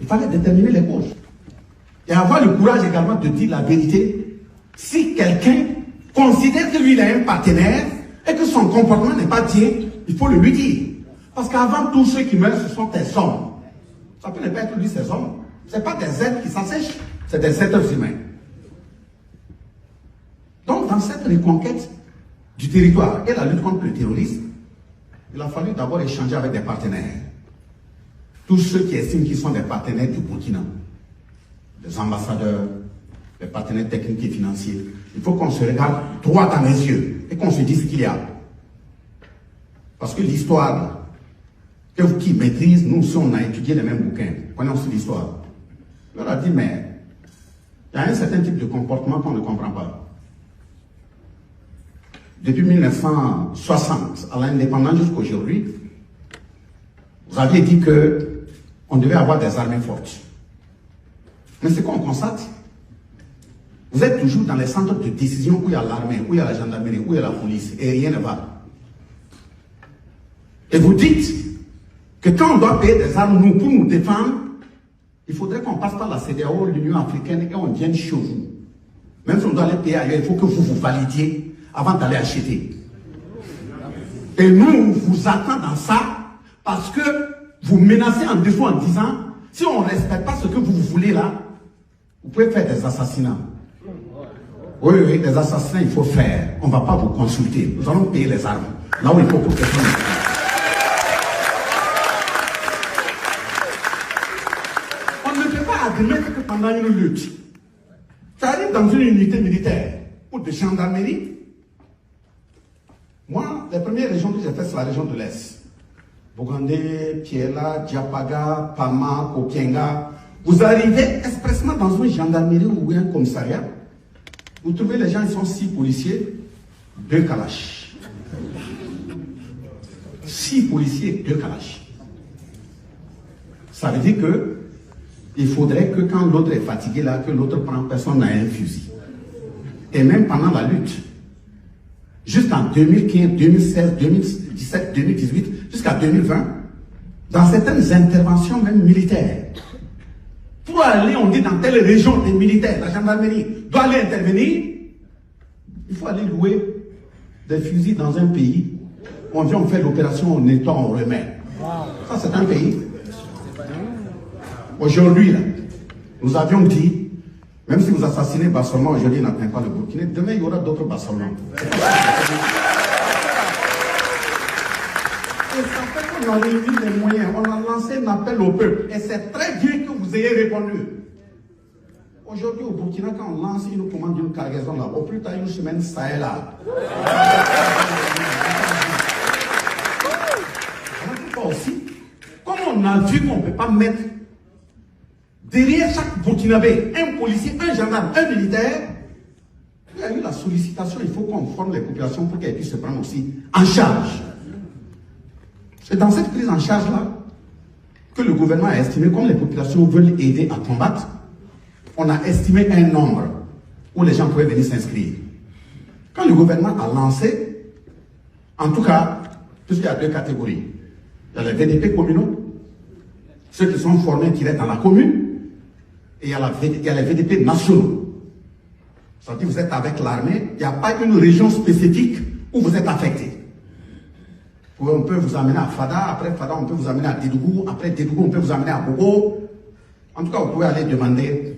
Il fallait déterminer les causes. Et avoir le courage également de dire la vérité. Si quelqu'un considère que lui, il a un partenaire et que son comportement n'est pas bien, il faut le lui dire. Parce qu'avant tout, ceux qui meurent, ce sont des hommes. Ça peut ne pas être lui, ces hommes. Ce n'est pas des êtres qui s'assèchent, c'est des êtres humains. Donc, dans cette reconquête du territoire et la lutte contre le terrorisme, il a fallu d'abord échanger avec des partenaires. Tous ceux qui estiment qu'ils sont des partenaires du Burkina, les ambassadeurs, les partenaires techniques et financiers. Il faut qu'on se regarde droit dans les yeux et qu'on se dise ce qu'il y a. Parce que l'histoire, que vous qui maîtrisez, nous aussi on a étudié les mêmes bouquins, connaissons l'histoire. On leur a dit, mais il y a un certain type de comportement qu'on ne comprend pas. Depuis 1960 à l'indépendance jusqu'à aujourd'hui, vous aviez dit qu'on devait avoir des armées fortes. Mais c'est quoi on constate? Vous êtes toujours dans les centres de décision où il y a l'armée, où il y a la gendarmerie, où il y a la police, et rien ne va. Et vous dites que quand on doit payer des armes, nous, pour nous défendre, il faudrait qu'on passe par la CEDEAO, l'Union africaine, et on vienne chez vous. Même si on doit aller payer ailleurs, il faut que vous vous validiez avant d'aller acheter. Et nous, on vous attend dans ça, parce que vous menacez en dessous en disant, si on ne respecte pas ce que vous voulez là, vous pouvez faire des assassinats. Oui, oui, des assassinats, il faut faire. On ne va pas vous consulter. Nous allons payer les armes. Là où il faut pour que ça. On ne peut pas admettre que pendant une lutte, ça arrive dans une unité militaire ou de gendarmerie. Moi, les premières régions que j'ai faites, c'est la région de l'Est. Bogandé, Piela, Diapaga, Pama, Kopienga. Vous arrivez expressément dans une gendarmerie ou un commissariat. Vous trouvez les gens, ils sont 6 policiers, 2 kalash. 6 policiers, 2 kalash. Ça veut dire que il faudrait que quand l'autre est fatigué là, que l'autre prend personne à un fusil. Et même pendant la lutte, jusqu'en 2015, 2016, 2017, 2018, jusqu'à 2020, dans certaines interventions même militaires, pour aller, on dit dans telle région des militaires, la gendarmerie doit aller intervenir, il faut aller louer des fusils dans un pays. On vient, on fait l'opération, on nettoie, on remet. Ça, c'est un pays. Aujourd'hui, nous avions dit, même si vous assassinez Bassolman, aujourd'hui, il n'atteint pas le Burkina, demain, il y aura d'autres Bassolman. Et ça fait qu'on a réuni les moyens, on a lancé un appel au peuple. Et c'est très bien que vous ayez répondu. Aujourd'hui, au Burkina, quand on lance une commande d'une cargaison là, au plus tard une semaine, ça est là. Aussi, comme on a vu qu'on ne peut pas mettre derrière chaque Burkinabé un policier, un gendarme, un militaire, il y a eu la sollicitation, il faut qu'on forme les populations pour qu'elles puissent se prendre aussi en charge. C'est dans cette prise en charge-là que le gouvernement a estimé, comme les populations veulent aider à combattre, on a estimé un nombre où les gens pouvaient venir s'inscrire. Quand le gouvernement a lancé, en tout cas, puisqu'il y a 2 catégories, il y a les VDP communaux, ceux qui sont formés, qui restent dans la commune, et il y a les VDP nationaux. C'est-à-dire que vous êtes avec l'armée, il n'y a pas une région spécifique où vous êtes affecté. On peut vous amener à Fada, après Fada, on peut vous amener à Dédougou, après Dédougou, on peut vous amener à Bogo. En tout cas, vous pouvez aller demander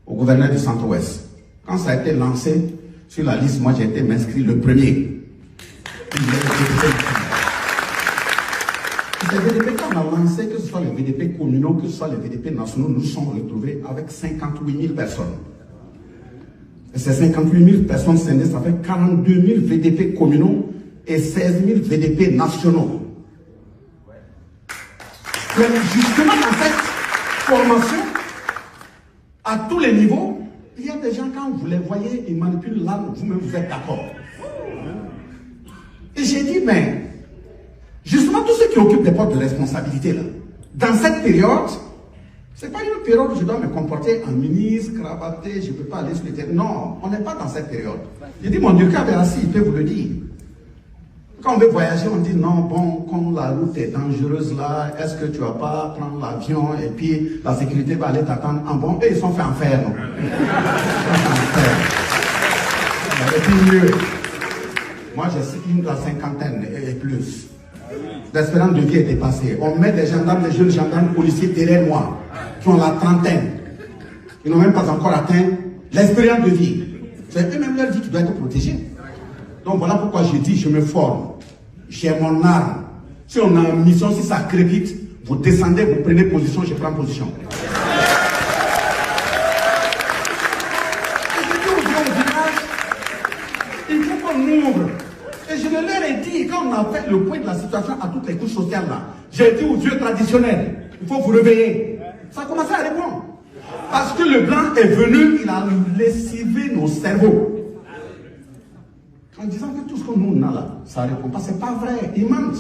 au gouverneur du Centre-Ouest. Quand ça a été lancé sur la liste, moi j'ai été m'inscrire le premier. Les VDP qu'on a lancé, que ce soit les VDP communaux, que ce soit les VDP nationaux, nous nous sommes retrouvés avec 58 000 personnes. Et ces 58 000 personnes scindées, ça fait 42 000 VDP communaux et 16 000 VDP nationaux. Mais justement dans cette formation, à tous les niveaux, il y a des gens, quand vous les voyez, ils manipulent l'arme, vous-même vous êtes d'accord. Et j'ai dit, mais justement, tous ceux qui occupent des postes de responsabilité, là, dans cette période, ce n'est pas une période où je dois me comporter en ministre, cravaté, je ne peux pas aller sur le terrain. Non, on n'est pas dans cette période. J'ai dit, mon Dieu, est assis, il peut vous le dire. Quand on veut voyager, on dit non, bon, comme la route est dangereuse là, est-ce que tu vas pas prendre l'avion et puis la sécurité va aller t'attendre en bon? Et ils sont faits en fer, non? Ils sont faits en fer. Et puis mieux. Moi, j'ai la cinquantaine et plus. L'espérance de vie est dépassée. On met des gendarmes, des jeunes gendarmes policiers derrière moi, qui ont la trentaine. Ils n'ont même pas encore atteint l'espérance de vie. C'est eux-mêmes leur vie qui doit être protégée. Donc voilà pourquoi je dis, je me forme. J'ai mon arme. Si on a une mission, si ça crépite, vous descendez, vous prenez position, je prends position. Et je dis aux gens au village, il faut qu'on ouvre. Et je leur ai dit, quand on a fait le point de la situation à toutes les couches sociales là, j'ai dit aux vieux traditionnels, il faut vous réveiller. Ça a commencé à répondre. Parce que le blanc est venu, il a lessivé nos cerveaux. En disant que tout ce que nous on a là, ça ne répond pas. C'est pas vrai, ils mentent.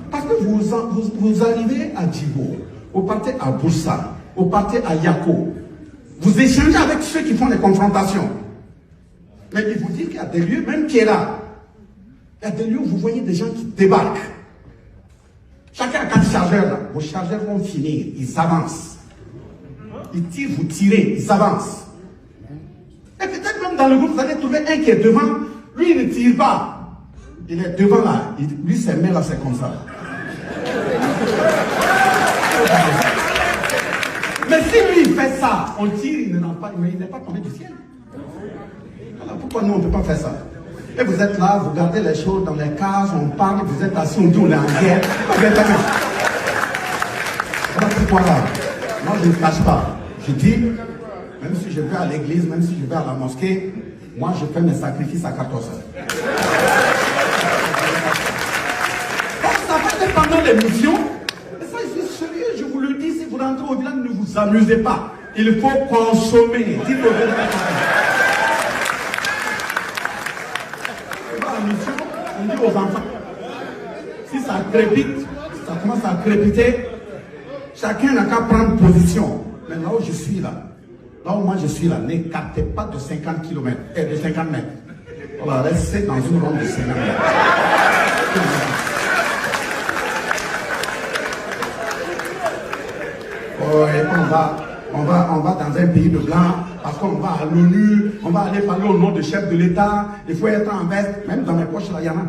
Parce que vous arrivez à Djibo, vous partez à Boussa, vous partez à Yako, vous échangez avec ceux qui font les confrontations. Mais ils vous disent qu'il y a des lieux, même qui est là, il y a des lieux où vous voyez des gens qui débarquent. Chacun a 4 chargeurs là. Vos chargeurs vont finir, ils avancent. Ils tirent, vous tirez, ils avancent. Et peut-être même dans le groupe, vous allez trouver un qui est devant. Lui, il ne tire pas. Il est devant là. Lui, ses mains là, c'est comme ça. Mais si lui, il fait ça, on tire, il n'est pas tombé du ciel. Voilà pourquoi nous, on ne peut pas faire ça. Et vous êtes là, vous gardez les choses dans les cases, on parle, vous êtes assis, on dit on est en guerre. Voilà pourquoi là. Moi, je ne cache pas. Je dis, même si je vais à l'église, même si je vais à la mosquée, moi, je fais mes sacrifices à 14 heures. Donc, ça va être pendant l'émission. Et ça, je suis sérieux, je vous le dis, si vous rentrez au village, ne vous amusez pas. Il faut consommer. Dites au village. À l'émission, on dit aux enfants, si ça crépite, ça commence à crépiter, chacun n'a qu'à prendre position. Mais là où je suis là, là où moi je suis là, n'écartez pas de 50 km, de 50 mètres. Voilà, restez dans une ronde de 50 mètres. Oh, et on va dans un pays de blanc, parce qu'on va à l'ONU, on va aller parler au nom du chef de l'État, il faut être en veste, même dans mes poches là, il y en a.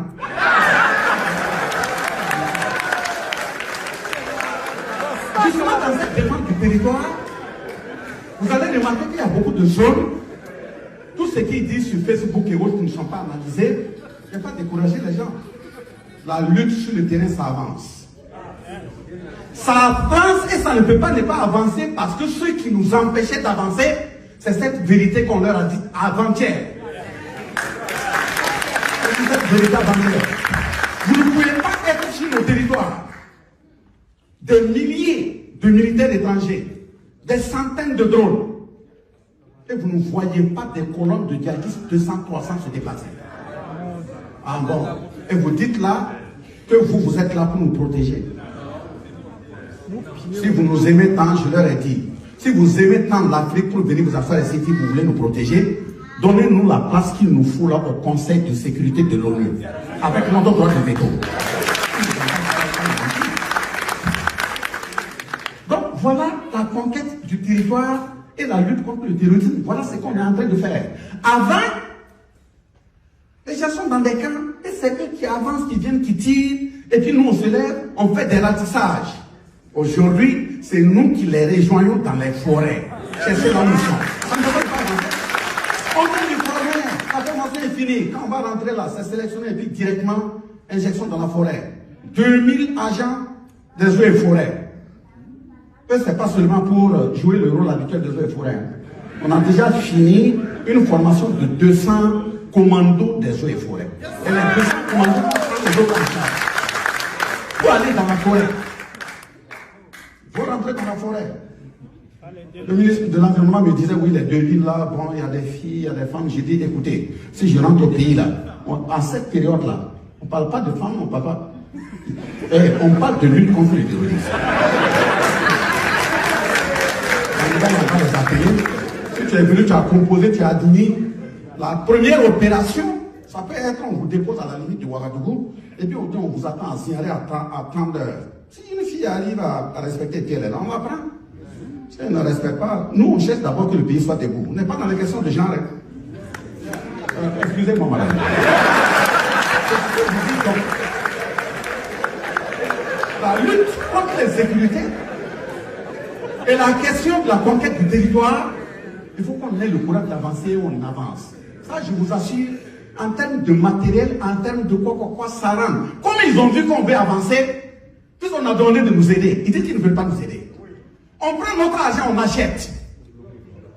Justement, dans cette défense du territoire, vous allez remarquer qu'il y a beaucoup de zones, tout ce qu'ils disent sur Facebook et autres qui ne sont pas analysés, il ne faut pas décourager les gens. La lutte sur le terrain, ça avance. Ça avance et ça ne peut pas ne pas avancer parce que ceux qui nous empêchaient d'avancer, c'est cette vérité qu'on leur a dit avant-hier. C'est cette vérité avant-hier. Vous ne pouvez pas être sur le territoire. Des milliers de militaires étrangers, des centaines de drones, et vous ne voyez pas des colonnes de djihadistes 200, 300 se déplacer. Ah bon. Et vous dites là que vous êtes là pour nous protéger. Si vous nous aimez tant, je leur ai dit, si vous aimez tant l'Afrique pour venir vous asseoir ici, si vous voulez nous protéger, donnez-nous la place qu'il nous faut là au Conseil de sécurité de l'ONU, avec notre droit de veto. Donc voilà la conquête du territoire et la lutte contre le terrorisme. Voilà ce qu'on est en train de faire. Avant, les gens sont dans des camps et c'est eux qui avancent, qui viennent, qui tirent, et puis nous on se lève, on fait des ratissages. Aujourd'hui, c'est nous qui les rejoignons dans les forêts. C'est la mission. Ça ne peut pas avancer. On vient du forêt, la formation est finie. Quand on va rentrer là, c'est sélectionné et puis directement, injection dans la forêt. 2000 agents des eaux et forêts. Eux, c'est pas seulement pour jouer le rôle habituel des eaux et forêts. On a déjà fini une formation de 200 commandos des eaux et forêts. Et les 200 commandos sont les autres en charge. Pour aller dans la forêt. Il faut rentrer dans la forêt. Le ministre de l'Environnement me disait, oui, les 2000 là, bon, il y a des filles, il y a des femmes. J'ai dit, écoutez, si je rentre au pays là, à cette période-là, on ne parle pas de femmes, on parle pas. Et on parle de lutte contre le terrorisme. Si tu es venu, tu as composé, tu as admis. La première opération, ça peut être, on vous dépose à la limite du Ouagadougou, et puis on vous attend à signaler à 30 heures. Si une fille arrive à respecter qui elle est là, on la prend. Si elle ne respecte pas, nous on cherche d'abord que le pays soit debout. On n'est pas dans les questions de genre. Excusez-moi, madame. La lutte contre l'insécurité et la question de la conquête du territoire, il faut qu'on ait le courage d'avancer et on avance. Ça, je vous assure, en termes de matériel, en termes de quoi, ça rentre. Comme ils ont vu qu'on veut avancer, puisqu'on a demandé de nous aider, ils disent qu'ils ne veulent pas nous aider. On prend notre argent, on achète.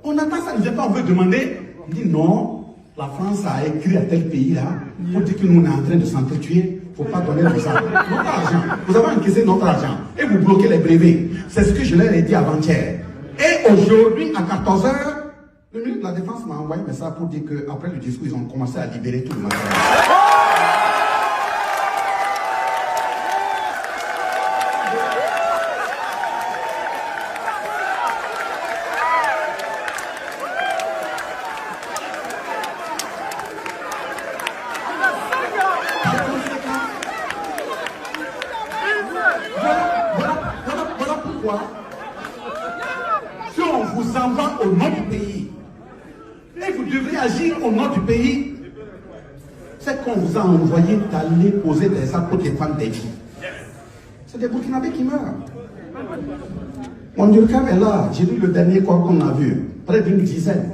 On attend ça, on veut demander. On dit non, la France a écrit à tel pays là, pour dire que nous on est en train de s'entretuer, il ne faut pas donner notre argent. Vous avez encaissé notre argent et vous bloquez les brevets. C'est ce que je leur ai dit avant-hier. Et aujourd'hui, à 14 h, le ministre de la Défense m'a envoyé un message pour dire qu'après le discours, ils ont commencé à libérer tout le matériel. Voilà pourquoi, si on vous envoie au nom du pays, et vous devrez agir au nom du pays, c'est qu'on vous a envoyé d'aller poser des actes pour défendre des vies. C'est des Burkinabés qui meurent. Mon Durkheim est là, j'ai vu le dernier corps qu'on a vu, près d'une dizaine.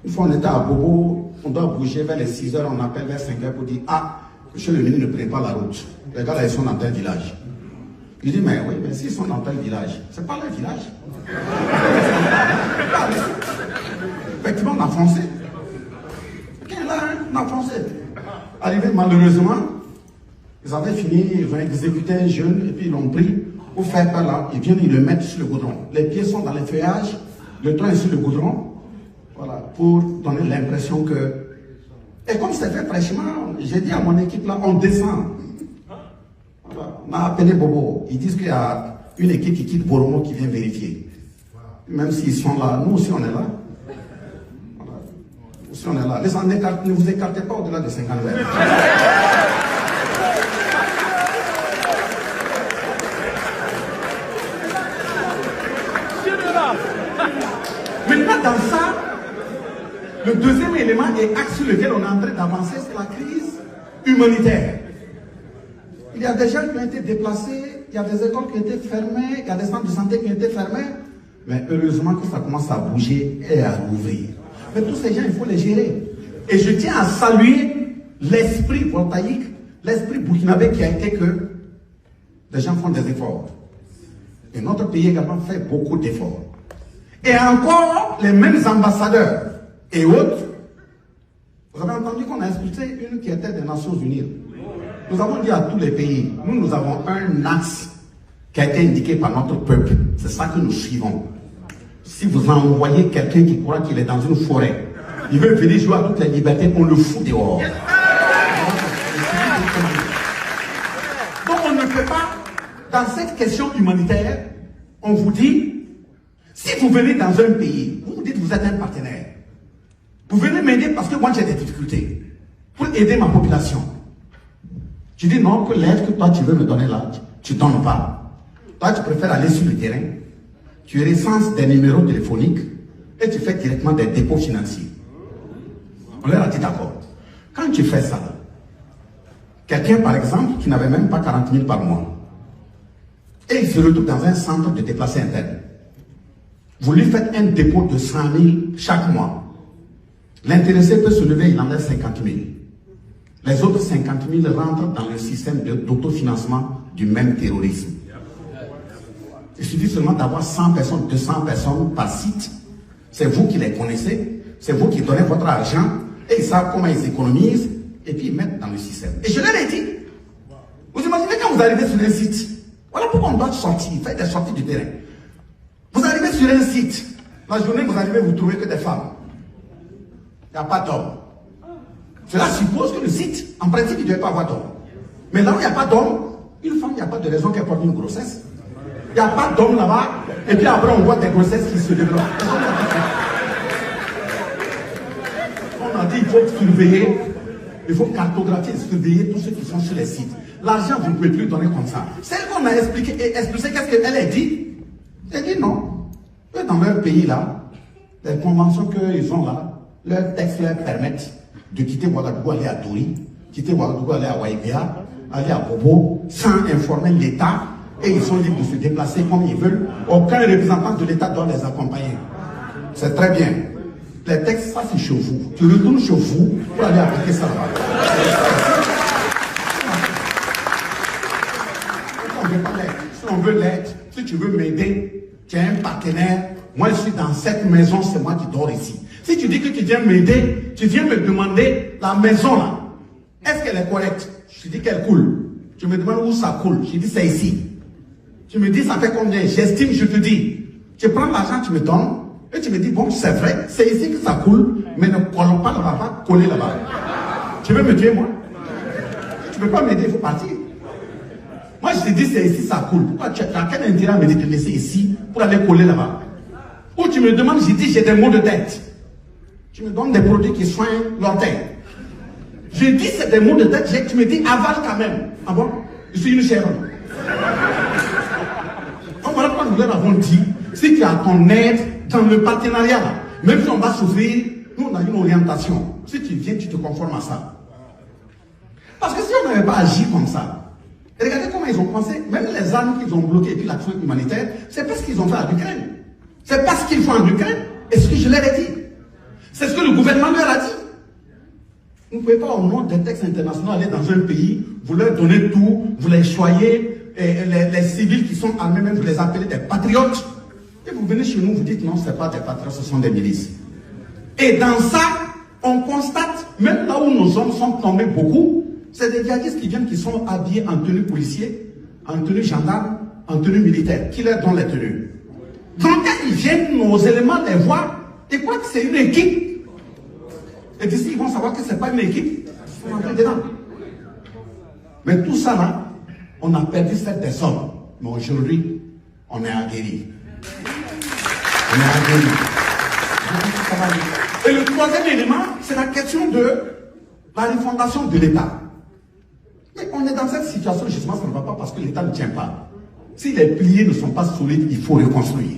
Une fois on était à Bobo, on doit bouger vers les 6 h, on appelle vers 5 h pour dire ah, monsieur le ministre ne prépare la route. Les gars là ils sont dans tel village. Il dit mais oui, mais s'ils sont dans tel village, c'est pas leur village. Effectivement, on a foncé. Là, on a foncé. Arrivé malheureusement, ils avaient fini, ils ont exécuté un jeune et puis ils l'ont pris pour faire par là. Ils viennent, ils le mettent sur le goudron. Les pieds sont dans les feuillages, le train est sur le goudron. Voilà, pour donner l'impression que. Et comme c'est fait fraîchement, j'ai dit à mon équipe là, on descend. Voilà. On a appelé Bobo. Ils disent qu'il y a une équipe qui quitte Boromo qui vient vérifier. Même s'ils sont là, nous aussi on est là. Voilà. Nous aussi on est là. Ne vous écartez pas au-delà de 50 mètres. Maintenant dans ça, le deuxième élément et axe sur lequel on est en train d'avancer, c'est la crise humanitaire. Il y a des gens qui ont été déplacés, il y a des écoles qui ont été fermées, il y a des centres de santé qui ont été fermés. Mais heureusement que ça commence à bouger et à rouvrir. Mais tous ces gens, il faut les gérer. Et je tiens à saluer l'esprit voltaïque, l'esprit burkinabé qui a été que les gens font des efforts. Et notre pays également fait beaucoup d'efforts. Et encore, les mêmes ambassadeurs et autres, vous avez entendu qu'on a expulsé une qui était des Nations Unies. Nous avons dit à tous les pays, nous avons un axe qui a été indiqué par notre peuple. C'est ça que nous suivons. Si vous envoyez quelqu'un qui croit qu'il est dans une forêt, il veut venir jouer à toutes les libertés, on le fout dehors. Donc on ne peut pas, dans cette question humanitaire, on vous dit, si vous venez dans un pays, vous vous dites que vous êtes un partenaire. Vous venez m'aider parce que moi j'ai des difficultés. Pour aider ma population. Tu dis non, que l'aide que toi tu veux me donner là, tu ne donnes pas. Toi tu préfères aller sur le terrain. Tu recenses des numéros téléphoniques et tu fais directement des dépôts financiers. On leur a dit d'accord. Quand tu fais ça, quelqu'un par exemple qui n'avait même pas 40 000 par mois, et il se retrouve dans un centre de déplacés internes. Vous lui faites un dépôt de 100 000 chaque mois. L'intéressé peut se lever, il enlève 50 000. Les autres 50 000 rentrent dans le système d'autofinancement du même terrorisme. Il suffit seulement d'avoir 100 personnes, 200 personnes par site. C'est vous qui les connaissez, c'est vous qui donnez votre argent, et ils savent comment ils économisent, et puis ils mettent dans le système. Et je leur ai dit, vous imaginez quand vous arrivez sur un site, voilà pourquoi on doit sortir, faire des sorties du terrain. Vous arrivez sur un site, la journée vous arrivez, vous trouvez que des femmes. Il n'y a pas d'hommes. Cela suppose que le site, en principe, il ne devait pas avoir d'hommes. Mais là où il n'y a pas d'hommes, une femme, il n'y a pas de raison qu'elle porte une grossesse. Il n'y a pas d'hommes là-bas, et puis après on voit des grossesses qui se développent. On a dit il faut surveiller Il faut cartographier et surveiller tous ceux qui sont sur les sites. L'argent, vous ne pouvez plus donner comme ça. Celle qu'on a expliqué et explicé, qu'est-ce qu'elle a dit? Elle dit non. Eux, dans leur pays là, les conventions qu'ils ont là, leurs textes leur permettent de quitter Ouagadougou, aller à Dori, quitter Ouagadougou, aller à Waïbéa, aller à Bobo, sans informer l'État, et ils sont libres de se déplacer comme ils veulent. Aucun représentant de l'État doit les accompagner. C'est très bien. Les textes, ça c'est chez vous. Tu retournes chez vous pour aller appliquer ça là-bas. Si on veut l'aide, si tu veux m'aider, tu es un partenaire. Moi, je suis dans cette maison, c'est moi qui dors ici. Si tu dis que tu viens m'aider, tu viens me demander la maison là. Est-ce qu'elle est correcte? Je dis qu'elle coule. Tu me demandes où ça coule. Je dis c'est ici. Tu me dis ça fait combien? J'estime, je te dis. Tu prends l'argent, tu me donnes. Et tu me dis, bon, c'est vrai, c'est ici que ça coule, mais ne collons pas là-bas, pas coller là-bas. Tu veux me tuer, moi? Tu ne peux pas m'aider, il faut partir. Moi, je te dis, c'est ici, ça coule. Pourquoi tu as quel intérêt à me dire de te laisser ici pour aller coller là-bas? Ou tu me demandes, je dis, j'ai des maux de tête. Tu me donnes des produits qui soignent l'orteil. Je dis, c'est des maux de tête, tu me dis, avale quand même. Ah bon? Je suis une chèvre. Donc voilà pourquoi nous leur avons dit, si tu as ton aide dans le partenariat, là, même si on va souffrir, nous on a une orientation. Si tu viens, tu te conformes à ça. Parce que si on n'avait pas agi comme ça, regardez comment ils ont pensé, même les armes qu'ils ont bloquées et puis l'action humanitaire, c'est pas ce qu'ils ont fait à l'Ukraine. C'est pas ce qu'ils font en Ukraine, et ce que je leur ai dit. C'est ce que le gouvernement leur a dit. Vous ne pouvez pas, au nom des textes internationaux, aller dans un pays, vous leur donnez tout, vous les choyez, et les civils qui sont armés, même vous les appelez des patriotes. Et vous venez chez nous, vous dites non, ce n'est pas des patriotes, ce sont des milices. Et dans ça, on constate, même là où nos hommes sont tombés beaucoup, c'est des djihadistes qui sont habillés en tenue policier, en tenue gendarme, en tenue militaire, qui leur donnent les tenues. Donc quand ils viennent, nos éléments les voient, ils croient que c'est une équipe. Et d'ici, ils vont savoir que ce n'est pas une équipe. Ils sont entrés dedans. Mais tout ça là, on a perdu cette personne. Mais aujourd'hui, on est aguerri. On est aguerri. Et le troisième élément, c'est la question de la refondation de l'État. Mais on est dans cette situation, justement, ça ne va pas parce que l'État ne tient pas. Si les piliers ne sont pas solides, il faut reconstruire.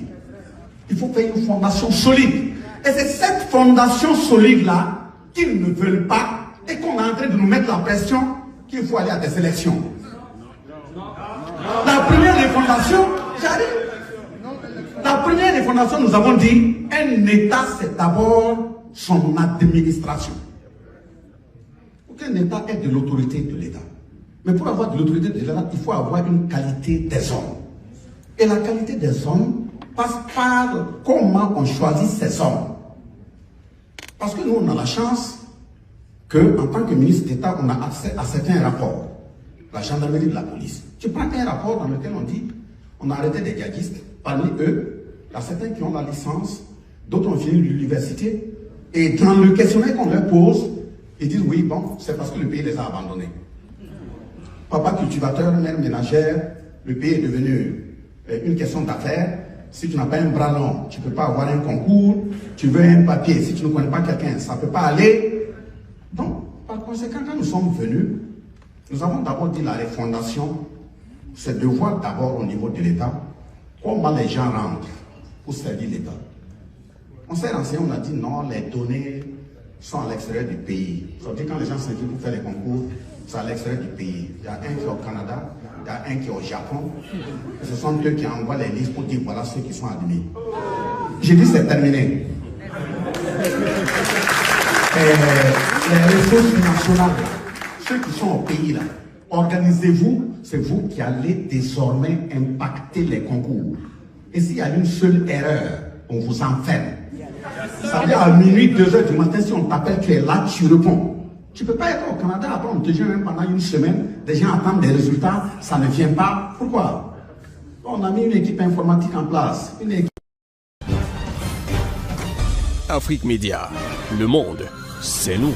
Il faut faire une fondation solide. Et c'est cette fondation solide-là qu'ils ne veulent pas et qu'on est en train de nous mettre la pression qu'il faut aller à des élections. La première refondation, j'arrive. La première refondation, nous avons dit, un État, c'est d'abord son administration. Pour qu'un État ait de l'autorité de l'État. Mais pour avoir de l'autorité de l'État, il faut avoir une qualité des hommes. Et la qualité des hommes passe par comment on choisit ces hommes. Parce que nous, on a la chance qu'en tant que ministre d'État, on a accès à certains rapports. La gendarmerie de la police. Tu prends un rapport dans lequel on dit on a arrêté des djihadistes. Parmi eux, il y a certains qui ont la licence, d'autres ont fini l'université. Et dans le questionnaire qu'on leur pose, ils disent oui, bon, c'est parce que le pays les a abandonnés. Papa cultivateur, mère ménagère, le pays est devenu une question d'affaires. Si tu n'as pas un bras long, tu ne peux pas avoir un concours. Tu veux un papier, si tu ne connais pas quelqu'un, ça ne peut pas aller. Donc, par conséquent, quand nous sommes venus, nous avons d'abord dit la refondation, c'est de voir d'abord au niveau de l'État comment les gens rentrent pour servir l'État. On s'est renseigné, on a dit non, les données sont à l'extérieur du pays. C'est-à-dire quand les gens s'inscrivent pour faire les concours, c'est à l'extérieur du pays. Il y a un qui est au Canada, il y a un qui est au Japon. Et ce sont eux qui envoient les listes pour dire voilà ceux qui sont admis. J'ai dit c'est terminé. Les ressources nationales, ceux qui sont au pays là, organisez-vous, c'est vous qui allez désormais impacter les concours. Et s'il y a une seule erreur, on vous enferme. Ça veut dire à minuit, 2 h du matin, si on t'appelle, tu es là, tu réponds. Tu ne peux pas être au Canada, après on te dit même pendant une semaine, des gens attendent des résultats, ça ne vient pas. Pourquoi? On a mis une équipe informatique en place. Une équipe... Afrique Média, le monde, c'est nous.